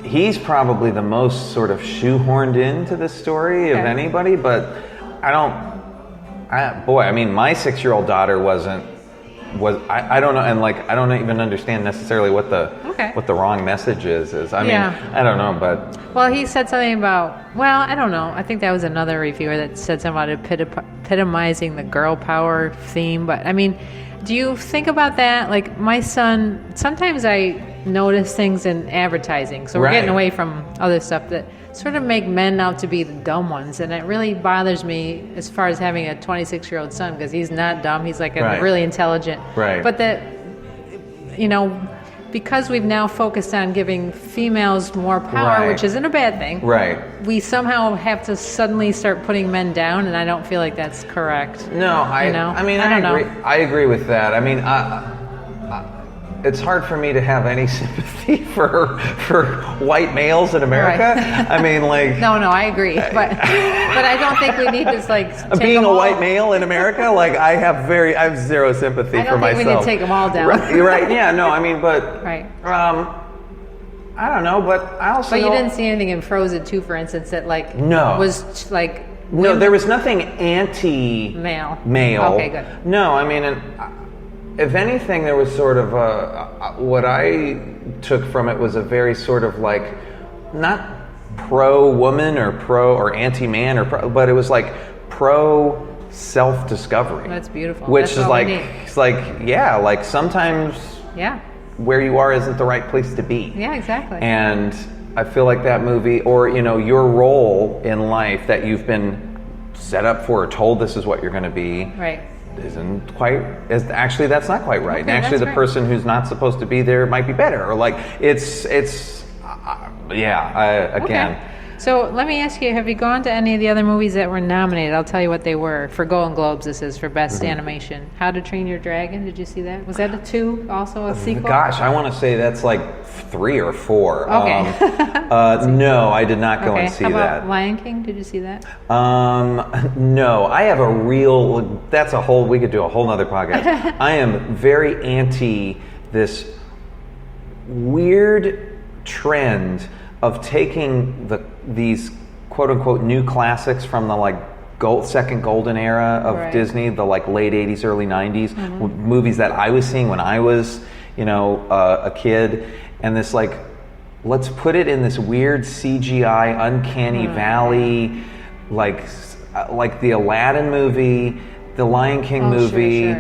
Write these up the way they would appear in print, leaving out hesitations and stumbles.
he's probably the most sort of shoehorned into this story of anybody, but I mean, my 6-year-old daughter I don't know, and like I don't even understand necessarily what the wrong message is. I mean, I don't know, but well, he said something about, well, I don't know. I think that was another reviewer that said something about epitomizing the girl power theme. But I mean, do you think about that? Like my son, sometimes I notice things in advertising. So we're getting away from other stuff that sort of make men out to be the dumb ones, and it really bothers me as far as having a 26-year-old son, because he's not dumb. He's like a really intelligent. Right. But that, because we've now focused on giving females more power, which isn't a bad thing. Right. We somehow have to suddenly start putting men down, and I don't feel like that's correct. No, I agree. I agree with that. I mean, it's hard for me to have any sympathy for white males in America. Right. I mean, like... No, I agree. But I don't think we need to, take being a white male in America, I have zero sympathy for myself. I don't think we need to take them all down. Right, yeah, no, I mean, but... Right. I don't know, but I also But you didn't see anything in Frozen 2, for instance, that, was, No, there was nothing anti-male. Okay, good. No, I mean... if anything, there was sort of what I took from it was a very sort of not pro-woman or anti-man but it was pro self-discovery. That's beautiful. Which is sometimes where you are isn't the right place to be. Yeah, exactly. And I feel like that movie, or your role in life that you've been set up for or told this is what you're going to be. Right. Isn't quite actually that's not quite right. Okay, and actually the person who's not supposed to be there might be better, or again. Okay. So let me ask you, have you gone to any of the other movies that were nominated? I'll tell you what they were. For Golden Globes, this is for Best Animation. How to Train Your Dragon, did you see that? Was that a 2, also a sequel? Gosh, I want to say that's 3 or 4. Okay. No, I did not go and see How about that. Lion King, did you see that? No, I have we could do a whole nother podcast. I am very anti this weird trend of taking these quote unquote new classics from the second golden era of Disney, the late 80s, early 90s, movies that I was seeing when I was, a kid, and this let's put it in this weird CGI uncanny valley, like the Aladdin movie, the Lion King movie, the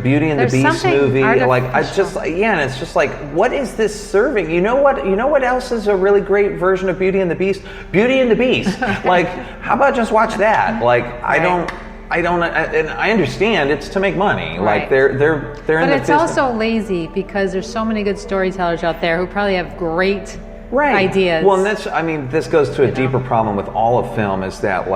Beauty and the Beast movie. And it's just what is this serving? You know what else is a really great version of Beauty and the Beast? Beauty and the Beast. How about just watch that? I don't, and I understand it's to make money. Right. They're in the business. But it's also lazy because there's so many good storytellers out there who probably have great ideas. Well, and this goes to a deeper problem with all of film, is that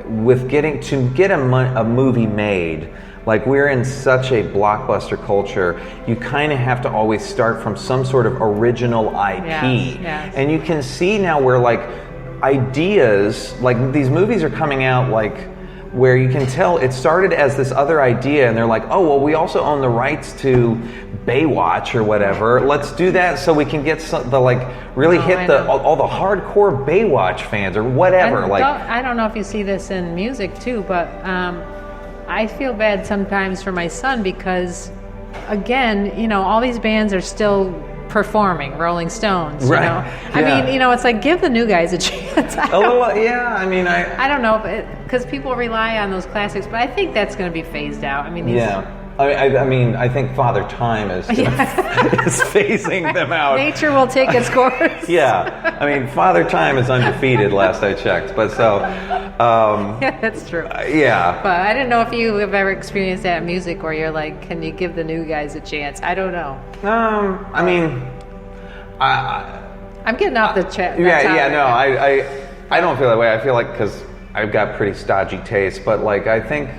with get a movie made, we're in such a blockbuster culture, you kind of have to always start from some sort of original IP. Yes. And you can see now where ideas, these movies are coming out where you can tell it started as this other idea, and they're we also own the rights to Baywatch or whatever. Let's do that so we can get hit all the hardcore Baywatch fans or whatever. I don't know if you see this in music too, but I feel bad sometimes for my son because, again, all these bands are still performing, Rolling Stones, you know. I mean, it's give the new guys a chance. I don't know, because people rely on those classics, but I think that's going to be phased out. I mean, I think Father Time is phasing them out. Nature will take its course. Father Time is undefeated last I checked, but so... that's true. But I didn't know if you have ever experienced that in music where you're can you give the new guys a chance? I don't know. I'm getting off the chat. I don't feel that way. I feel because I've got pretty stodgy taste, but I think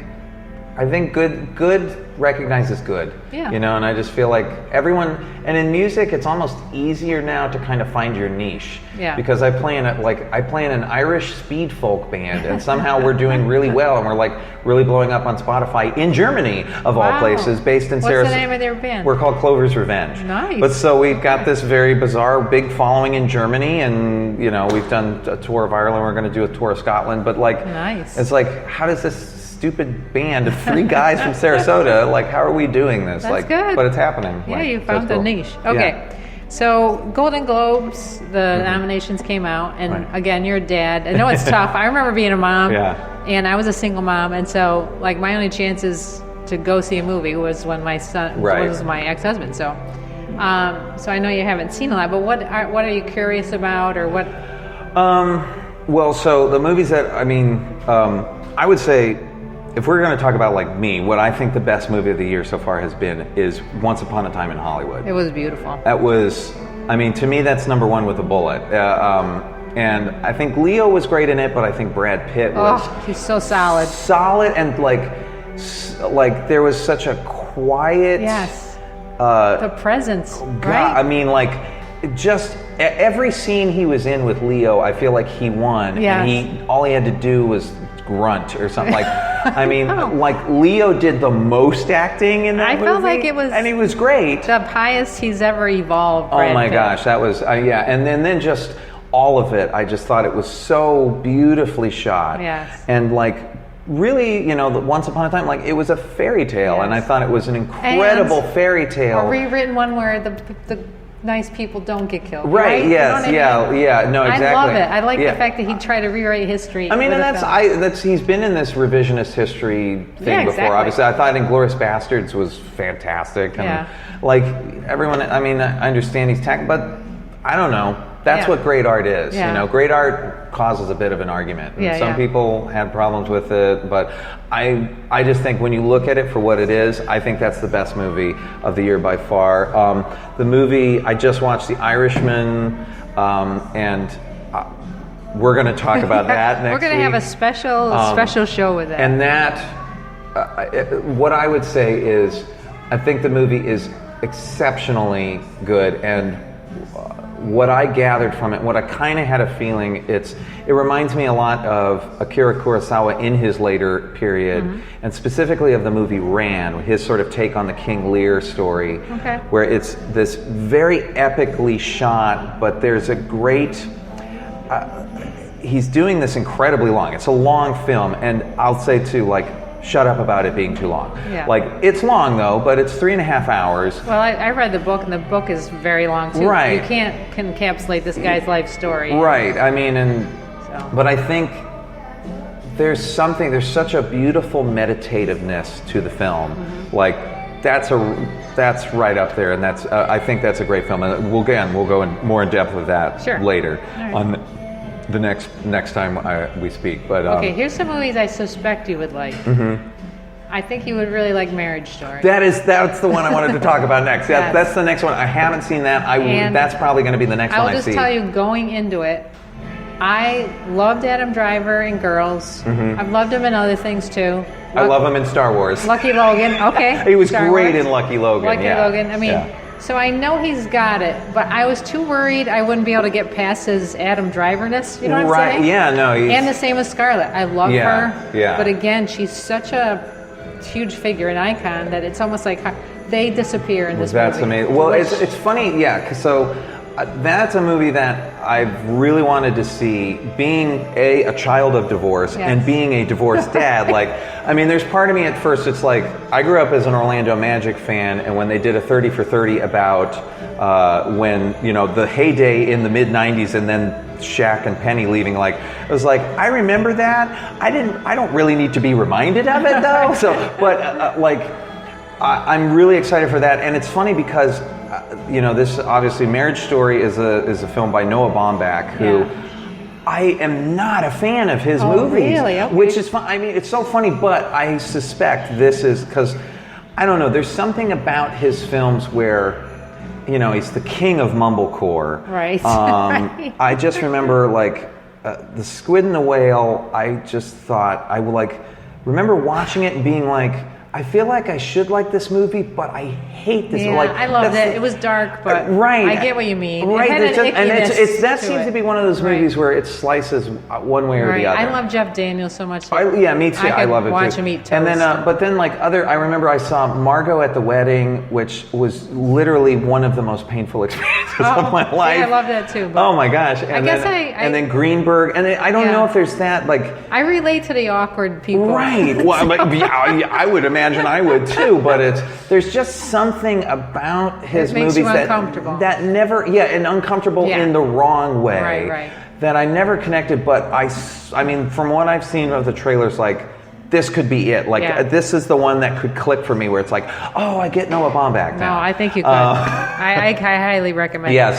I think good recognizes good. Yeah. You know, and I just feel like everyone, and in music, it's almost easier now to kind of find your niche. Yeah. Because I play in an Irish speed folk band, and somehow we're doing really well, and we're like really blowing up on Spotify in Germany, of all places, based in Sarasota. What's the name of their band? We're called Clover's Revenge. Nice. But so we've got this very bizarre, big following in Germany, and you know, we've done a tour of Ireland. We're going to do a tour of Scotland. But like, nice. It's like, how does this stupid band of 3 guys from Sarasota, like, how are we doing this? That's like, good. But it's happening. Yeah, like, you found so the niche. Okay. Yeah. So Golden Globes, the nominations came out, and again, you're a dad. I know it's tough. I remember being a mom, and I was a single mom, and so like my only chances to go see a movie was when my son was my ex-husband. So, so I know you haven't seen a lot, but what are you curious about, or what? Well, so the movies that I would say, if we're going to talk about like me, what I think the best movie of the year so far has been is Once Upon a Time in Hollywood. It was beautiful. That was, I mean, to me, that's number one with a bullet. And I think Leo was great in it, but I think Brad Pitt was he's so solid. Solid, and like there was such a quiet. Yes. The presence, right? I mean, like, just every scene he was in with Leo, I feel like he won. Yes. And all he had to do was grunt or something. Like, I mean, like Leo did the most acting in that movie. I felt like it was, and he was great. The highest he's ever evolved. Oh my gosh, that was and then just all of it. I just thought it was so beautifully shot. Yes. And like, really, you know, Once Upon a Time, like, it was a fairy tale, and I thought it was an incredible fairy tale. A rewritten one where the nice people don't get killed. Right, yes, you know what I mean? yeah, no, exactly. I love it. I like the fact that he tried to rewrite history. I mean, and that's he's been in this revisionist history thing before. Exactly. Obviously, I thought Inglourious Bastards was fantastic, and like everyone, I mean, I understand he's tech, but I don't know. That's what great art is. You know, great art causes a bit of an argument. And some people had problems with it, but I just think when you look at it for what it is, I think that's the best movie of the year by far. The movie, I just watched The Irishman, and we're going to talk about that next week. We're going to have a special show with that. And that, what I would say is, I think the movie is exceptionally good, and what I gathered from it, what I kind of had a feeling, it reminds me a lot of Akira Kurosawa in his later period, and specifically of the movie Ran, his sort of take on the King Lear story, where it's this very epically shot, but there's a great, he's doing this incredibly long. It's a long film, and I'll say too, like, shut up about it being too long. Yeah. Like, it's long though, but it's 3.5 hours. Well, I read the book, and the book is very long too. Right. You can't encapsulate this guy's life story. Right. I mean, but I think there's such a beautiful meditativeness to the film. Like, that's right up there, and I think that's a great film. And we'll go in more in depth with that later on the next time we speak. But okay, here's some movies I suspect you would like. I think you would really like Marriage Story. That's the one I wanted to talk about next. Yes. That's the next one. I haven't seen that. That's probably going to be the next one I see. I'll just tell you, going into it, I loved Adam Driver in Girls. I've loved him in other things too. I love him in Star Wars. Lucky Logan. Okay. He was great in Lucky Logan. Logan. I mean, so I know he's got it, but I was too worried I wouldn't be able to get past his Adam Driver-ness. You know what I'm saying? Yeah, no. And the same with Scarlett. I love her. Yeah. But again, she's such a huge figure, an icon, that it's almost like they disappear in this movie. That's amazing. Well, it's funny, so that's a movie that I've really wanted to see, being a child of divorce and being a divorced dad. Like, I mean, there's part of me at first, it's like, I grew up as an Orlando Magic fan, and when they did a 30 for 30 about when, you know, the heyday in the mid-90s, and then Shaq and Penny leaving, like, it was like, I remember that. I don't really need to be reminded of it, though. So, but I'm really excited for that. And it's funny because you know, this obviously Marriage Story is a film by Noah Baumbach, who I am not a fan of his movies. Really? Okay. Which is fun. I mean, it's so funny, but I suspect this is because, I don't know, there's something about his films where, you know, he's the king of mumblecore. Right. Right. I just remember, like, The Squid and the Whale, I just thought, remember watching it and being like, I feel like I should like this movie, but I hate this. Yeah, like, I loved it. It was dark, but right. I get what you mean. Right, it had an ickiness that to seems it. to be one of those movies where it slices one way or the other. I love Jeff Daniels so much. Yeah, me too. I love it too. Watch him eat toast. And then, but then like I remember I saw Margot at the Wedding, which was literally one of the most painful experiences of my life. Yeah, I love that too. Oh my gosh! And and then Greenberg, and I don't know if there's that like. I relate to the awkward people. Right. Well, I would imagine I would too, but there's just something about his movies that never, and uncomfortable in the wrong way. Right. That I never connected, but I mean, from what I've seen of the trailers, like, this could be it. Like, this is the one that could click for me, where it's like, oh, I get Noah Baumbach now. No, I think you could. I highly recommend it. Yeah,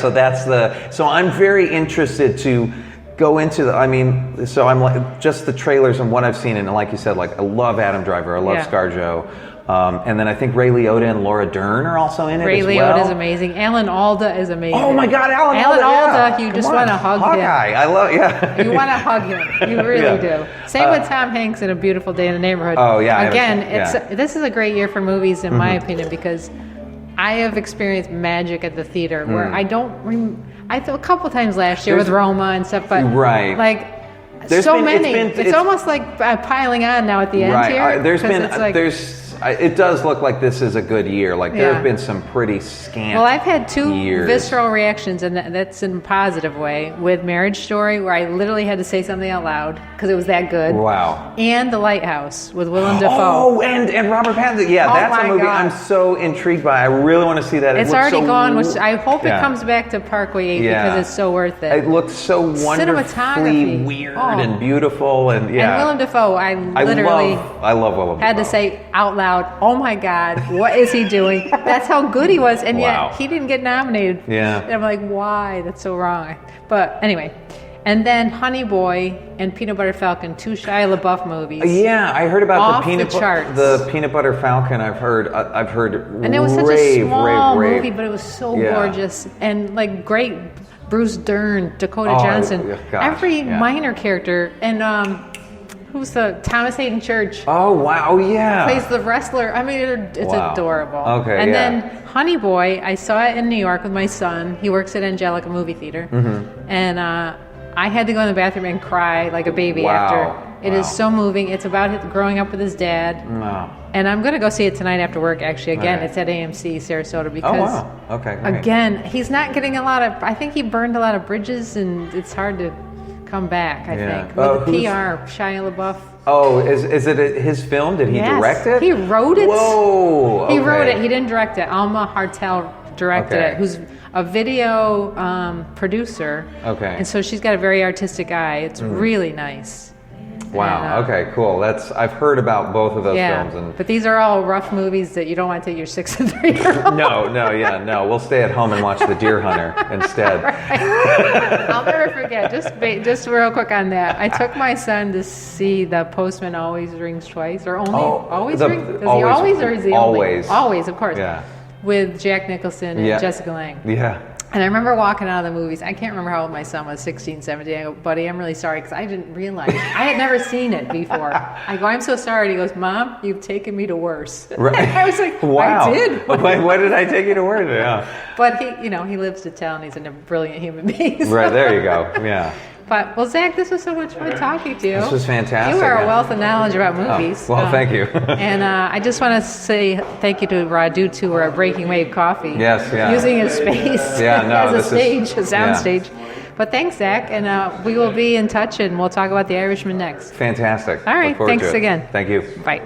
so I'm very interested to go into so I'm like, just the trailers and what I've seen, and like you said, like, I love Adam Driver, I love ScarJo. And then I think Ray Liotta and Laura Dern are also in it as well. Ray Liotta is amazing. Alan Alda is amazing. Oh my God, Alan Alda, you just want to hug him. Hawkeye, I love, You want to hug him. You really do. Same with Tom Hanks in A Beautiful Day in the Neighborhood. Oh yeah. Again, this is a great year for movies, in my opinion, because I have experienced magic at the theater where I don't. I thought a couple times last year with Roma and stuff, but like. There's so many. It's almost like piling on now at the end here. It does look like this is a good year. Like, there have been some pretty scant Well, I've had two years. visceral reactions, and that's in a positive way, with Marriage Story, where I literally had to say something out loud because it was that good. Wow. And The Lighthouse with Willem Dafoe. Oh, and Robert Pattinson. Yeah, that's a movie I'm so intrigued by. I really want to see that. It's already gone, which I hope it comes back to Parkway 8 because it's so worth it. It looks so wonderfully weird and beautiful. And Willem Dafoe, I literally I love Willem Dafoe. had to say out loud, oh my God, what is he doing? That's how good he was, and yet he didn't get nominated. Yeah. And I'm like, why? That's so wrong. But anyway, and then Honey Boy and Peanut Butter Falcon, two Shia LaBeouf movies. Yeah, I heard about the Peanut Butter Falcon. I've heard and it was such a small movie, but it was so gorgeous and like great. Bruce Dern, Dakota Johnson, every minor character, and who's the Thomas Hayden Church? Oh wow! Yeah, plays the wrestler. I mean, it's adorable. Okay, and then Honey Boy, I saw it in New York with my son. He works at Angelica Movie Theater, and I had to go in the bathroom and cry like a baby after. It is so moving. It's about growing up with his dad. Wow. And I'm going to go see it tonight after work, actually. Again, it's at AMC Sarasota because, again, he's not getting a lot of, I think he burned a lot of bridges, and it's hard to come back, I think. With the PR, Shia LaBeouf. Oh, is it his film? Did he direct it? He wrote it. Whoa. He wrote it. He didn't direct it. Alma Hartel directed it, who's a video producer. Okay. And so she's got a very artistic eye. It's really nice. Wow. Okay. Cool. I've heard about both of those films, but these are all rough movies that you don't want to take your 6 and 3-year-old. No. We'll stay at home and watch The Deer Hunter instead. I'll never forget. Just real quick on that. I took my son to see The Postman Always Rings Twice, or always rings. Does he always, or is he always? Always, of course. Yeah. With Jack Nicholson and Jessica Lange. Yeah. And I remember walking out of the movies. I can't remember how old my son was, 16, 17. I go, buddy, I'm really sorry because I didn't realize. I had never seen it before. I go, I'm so sorry. And he goes, Mom, you've taken me to worse. Right. I was like, wow. I did. What did I take you to worse? Yeah. But he lives to tell, and he's a brilliant human being. So. Right, there you go. Yeah. But, well, Zach, this was so much fun talking to you. This was fantastic. You are a wealth of knowledge about movies. Well, thank you. And I just want to say thank you to Radu to Breaking Wave Coffee. Yes, yeah. Using his space as a stage, a sound stage. But thanks, Zach, and we will be in touch, and we'll talk about The Irishman next. Fantastic. All right, thanks again. Thank you. Bye.